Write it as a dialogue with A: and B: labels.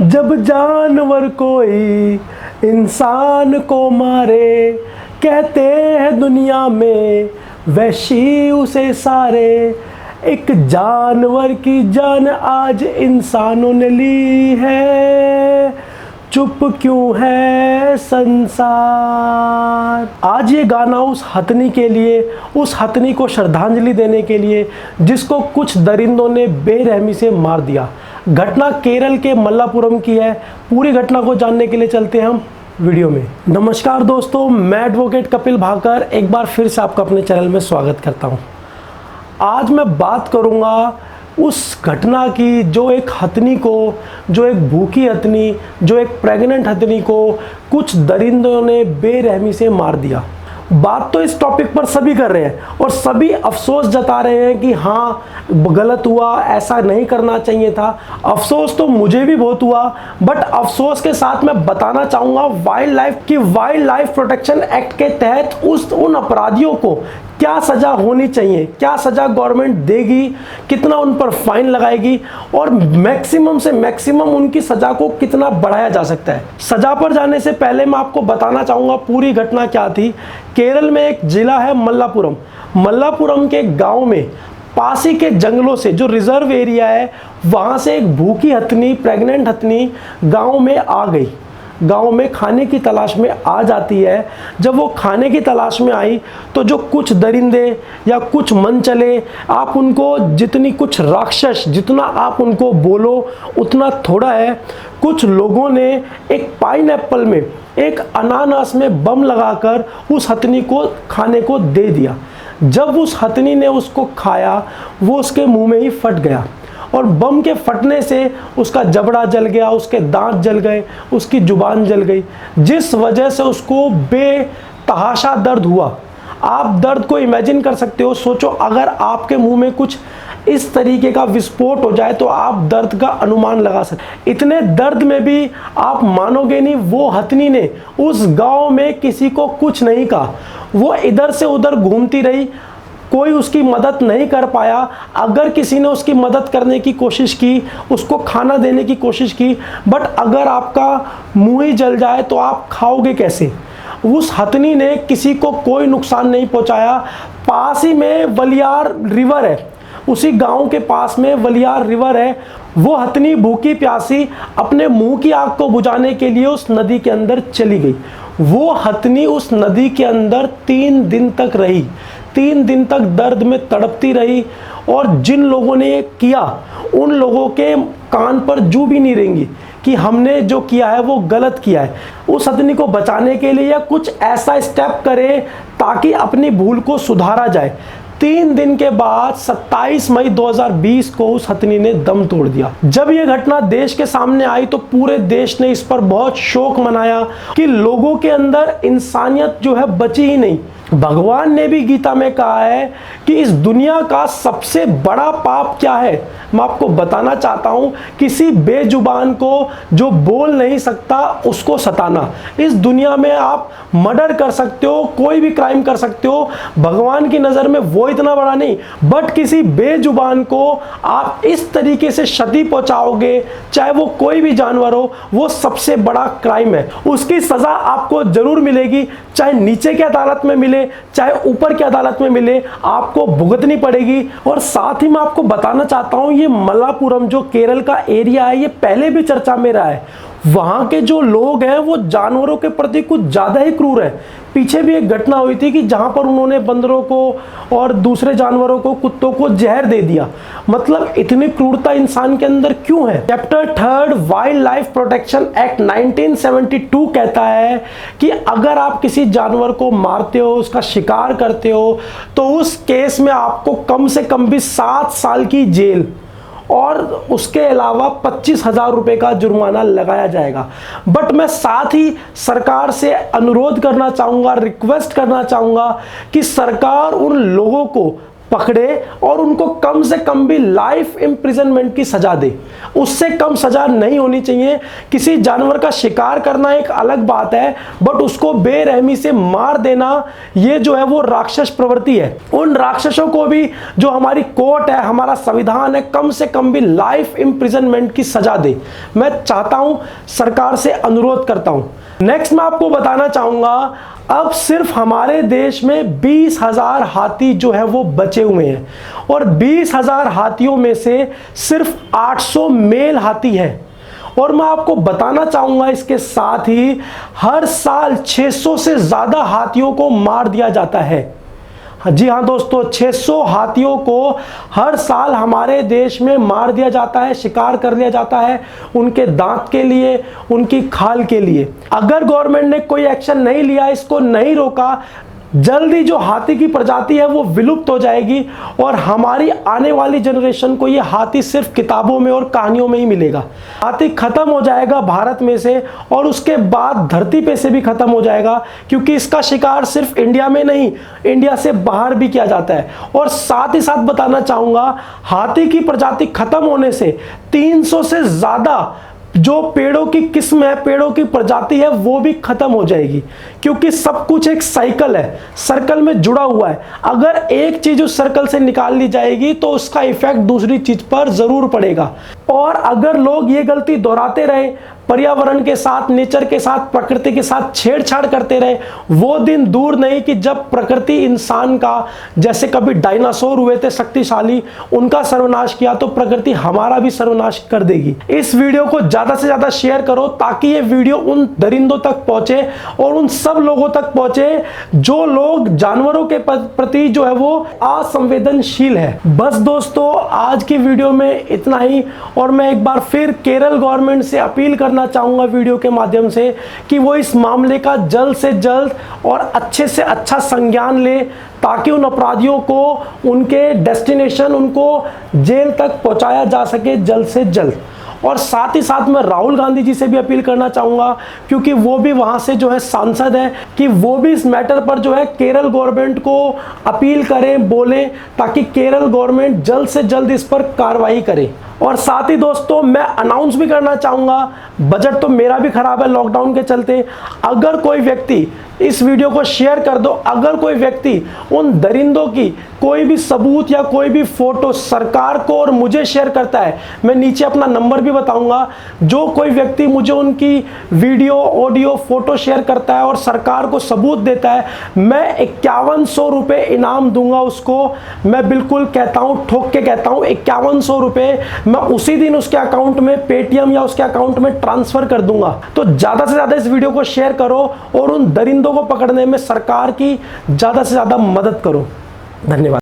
A: जब जानवर कोई इंसान को मारे, कहते हैं दुनिया में वैशी उसे सारे। एक जानवर की जान आज इंसानों ने ली है, चुप क्यों है संसार। आज ये गाना उस हथनी के लिए, उस हथनी को श्रद्धांजलि देने के लिए जिसको कुछ दरिंदों ने बेरहमी से मार दिया। घटना केरल के मल्लापुरम की है। पूरी घटना को जानने के लिए चलते हैं हम वीडियो में। नमस्कार दोस्तों, मैं एडवोकेट कपिल भाकर एक बार फिर से आपका अपने चैनल में स्वागत करता हूं। आज मैं बात करूंगा उस घटना की जो एक हथनी को, जो एक भूखी हथनी, जो एक प्रेग्नेंट हथनी को कुछ दरिंदों ने बेरहमी से मार दिया। बात तो इस टॉपिक पर सभी कर रहे हैं और सभी अफसोस जता रहे हैं कि हाँ गलत हुआ, ऐसा नहीं करना चाहिए था। अफसोस तो मुझे भी बहुत हुआ, बट अफसोस के साथ मैं बताना चाहूँगा वाइल्ड लाइफ प्रोटेक्शन एक्ट के तहत उन अपराधियों को क्या सज़ा होनी चाहिए, क्या सज़ा गवर्नमेंट देगी, कितना उन पर फाइन लगाएगी और मैक्सिमम से मैक्सिमम उनकी सज़ा को कितना बढ़ाया जा सकता है। सज़ा पर जाने से पहले मैं आपको बताना चाहूँगा पूरी घटना क्या थी। केरल में एक ज़िला है मल्लापुरम। मल्लापुरम के गांव में पास ही के जंगलों से, जो रिजर्व एरिया है, वहाँ से एक भूखी हथनी, प्रेग्नेंट हथनी गाँव में आ गई। गांव में खाने की तलाश में आ जाती है। जब वो खाने की तलाश में आई तो जो कुछ दरिंदे या कुछ मन चले, आप उनको जितनी कुछ राक्षस, जितना आप उनको बोलो उतना थोड़ा है, कुछ लोगों ने एक पाइनएप्पल में, एक अनानास में बम लगाकर उस हथनी को खाने को दे दिया। जब उस हथनी ने उसको खाया वो उसके मुंह में ही फट गया और बम के फटने से उसका जबड़ा जल गया, उसके दांत जल गए, उसकी जुबान जल गई, जिस वजह से उसको बेतहाशा दर्द हुआ। आप दर्द को इमेजिन कर सकते हो। सोचो अगर आपके मुंह में कुछ इस तरीके का विस्फोट हो जाए तो आप दर्द का अनुमान लगा सकते। इतने दर्द में भी आप मानोगे नहीं, वो हथनी ने उस गांव में किसी को कुछ नहीं कहा। वो इधर से उधर घूमती रही, कोई उसकी मदद नहीं कर पाया। अगर किसी ने उसकी मदद करने की कोशिश की, उसको खाना देने की कोशिश की, बट अगर आपका मुंह ही जल जाए तो आप खाओगे कैसे। उस हथनी ने किसी को कोई नुकसान नहीं पहुंचाया। पास ही में वलियार रिवर है, उसी गांव के पास में वलियार रिवर है। वो हथनी भूखी प्यासी अपने मुंह की आग को बुझाने के लिए उस नदी के अंदर चली गई। वो हथनी उस नदी के अंदर 3 दिन तक रही। 3 दिन तक दर्द में तड़पती रही और जिन लोगों ने ये किया उन लोगों के कान पर जू भी नहीं रेंगी कि हमने जो किया है वो गलत किया है। उस हथनी को बचाने के लिए या कुछ ऐसा स्टेप करे ताकि अपनी भूल को सुधारा जाए। 3 दिन के बाद 27 मई 2020 को उस हथनी ने दम तोड़ दिया। जब यह घटना देश के सामने आई तो पूरे देश ने इस पर बहुत शोक मनाया कि लोगों के अंदर इंसानियत जो है बची ही नहीं। भगवान ने भी गीता में कहा है कि इस दुनिया का सबसे बड़ा पाप क्या है। मैं आपको बताना चाहता हूं, किसी बेजुबान को जो बोल नहीं सकता उसको सताना। इस दुनिया में आप मर्डर कर सकते हो, कोई भी क्राइम कर सकते हो, भगवान की नज़र में वो इतना बड़ा नहीं, बट किसी बेजुबान को आप इस तरीके से क्षति पहुंचाओगे, चाहे वो कोई भी जानवर हो, वो सबसे बड़ा क्राइम है। उसकी सज़ा आपको जरूर मिलेगी, चाहे नीचे की अदालत में मिले चाहे ऊपर की अदालत में मिले, आपको भुगतनी पड़ेगी। और साथ ही मैं आपको बताना चाहता हूं, ये मल्लापुरम जो केरल का एरिया है, ये पहले भी चर्चा में रहा है। वहां के जो लोग हैं वो जानवरों के प्रति कुछ ज्यादा ही क्रूर है। पीछे भी एक घटना हुई थी कि जहां पर उन्होंने बंदरों को और दूसरे जानवरों को, कुत्तों को जहर दे दिया। मतलब इतनी क्रूरता इंसान के अंदर क्यों है। Chapter 3 wild life protection act 1972 कहता है कि अगर आप किसी जानवर को मारते हो, उसका शिकार करते हो, तो उस केस में आपको कम से कम भी 7 साल की जेल और उसके अलावा 25,000 रुपए का जुर्माना लगाया जाएगा। बट मैं साथ ही सरकार से अनुरोध करना चाहूँगा, रिक्वेस्ट करना चाहूँगा कि सरकार उन लोगों को पकड़े और उनको कम से कम भी लाइफ इम्प्रिजनमेंट की सजा दे। उससे कम सजा नहीं होनी चाहिए। किसी जानवर का शिकार करना एक अलग बात है, बट उसको बेरहमी से मार देना ये जो है वो राक्षस प्रवृत्ति है। उन राक्षसों को भी जो हमारी कोर्ट है, हमारा संविधान है, कम से कम भी लाइफ इम्प्रिजनमेंट की सजा दे। मैं चाहता हूं, सरकार से अनुरोध करता हूं। नेक्स्ट मैं आपको बताना चाहूंगा, अब सिर्फ हमारे देश में 20,000 हाथी जो है वो बचे हुए हैं और 20,000 हाथियों में से सिर्फ 800 मेल हाथी है। और मैं आपको बताना चाहूंगा इसके साथ ही हर साल 600 से ज्यादा हाथियों को मार दिया जाता है। जी हाँ दोस्तों, 600 हाथियों को हर साल हमारे देश में मार दिया जाता है, शिकार कर लिया जाता है उनके दांत के लिए, उनकी खाल के लिए। अगर गवर्नमेंट ने कोई एक्शन नहीं लिया, इसको नहीं रोका, जल्दी जो हाथी की प्रजाति है वो विलुप्त हो जाएगी और हमारी आने वाली जनरेशन को ये हाथी सिर्फ किताबों में और कहानियों में ही मिलेगा। हाथी खत्म हो जाएगा भारत में से और उसके बाद धरती पे से भी खत्म हो जाएगा, क्योंकि इसका शिकार सिर्फ इंडिया में नहीं, इंडिया से बाहर भी किया जाता है। और साथ ही साथ बताना चाहूंगा, हाथी की प्रजाति खत्म होने से 300 से ज्यादा जो पेड़ों की किस्म है, पेड़ों की प्रजाति है, वो भी खत्म हो जाएगी, क्योंकि सब कुछ एक साइकिल है, सर्कल में जुड़ा हुआ है। अगर एक चीज उस सर्कल से निकाल ली जाएगी तो उसका इफेक्ट दूसरी चीज पर जरूर पड़ेगा। और अगर लोग ये गलती दोहराते रहे, पर्यावरण के साथ, नेचर के साथ, प्रकृति के साथ छेड़छाड़ करते रहे, वो दिन दूर नहीं कि जब प्रकृति इंसान का, जैसे कभी डायनासोर हुए थे शक्तिशाली, उनका सर्वनाश किया, तो प्रकृति हमारा भी सर्वनाश कर देगी। इस वीडियो को ज्यादा से ज्यादा शेयर करो ताकि ये वीडियो उन दरिंदों तक पहुंचे और उन सब लोगों तक पहुंचे जो लोग जानवरों के प्रति जो है वो असंवेदनशील है। बस दोस्तों, आज की वीडियो में इतना ही। और मैं एक बार फिर केरल गवर्नमेंट से अपील करना चाहूंगा वीडियो के माध्यम से कि वो इस मामले का जल्द से जल्द और अच्छे से अच्छा संज्ञान ले, ताकि उन अपराधियों को उनके डेस्टिनेशन, उनको जेल तक पहुंचाया जा सके जल्द से जल्द। और साथ ही साथ मैं राहुल गांधी जी से भी अपील करना चाहूँगा, क्योंकि वो भी वहाँ से जो है सांसद हैं, कि वो भी इस मैटर पर जो है केरल गवर्नमेंट को अपील करें, बोलें, ताकि केरल गवर्नमेंट जल्द से जल्द इस पर कार्रवाई करे। और साथ ही दोस्तों, मैं अनाउंस भी करना चाहूँगा, बजट तो मेरा भी खराब है लॉकडाउन के चलते, अगर कोई व्यक्ति इस वीडियो को शेयर कर दो, अगर कोई व्यक्ति उन दरिंदों की कोई भी सबूत या कोई भी फोटो सरकार को और मुझे शेयर करता है, मैं नीचे अपना नंबर भी बताऊंगा, जो कोई व्यक्ति मुझे उनकी वीडियो, ऑडियो, फोटो शेयर करता है और सरकार को सबूत देता है, मैं 5100 रुपये इनाम दूंगा उसको। मैं बिल्कुल कहता हूँ, ठोक के कहता हूँ, 5100 रुपये मैं उसी दिन उसके अकाउंट में, पेटीएम या उसके अकाउंट में ट्रांसफर कर दूंगा। तो ज्यादा से ज्यादा इस वीडियो को शेयर करो और उन दरिंदों को पकड़ने में सरकार की ज्यादा से ज्यादा मदद करो। धन्यवाद।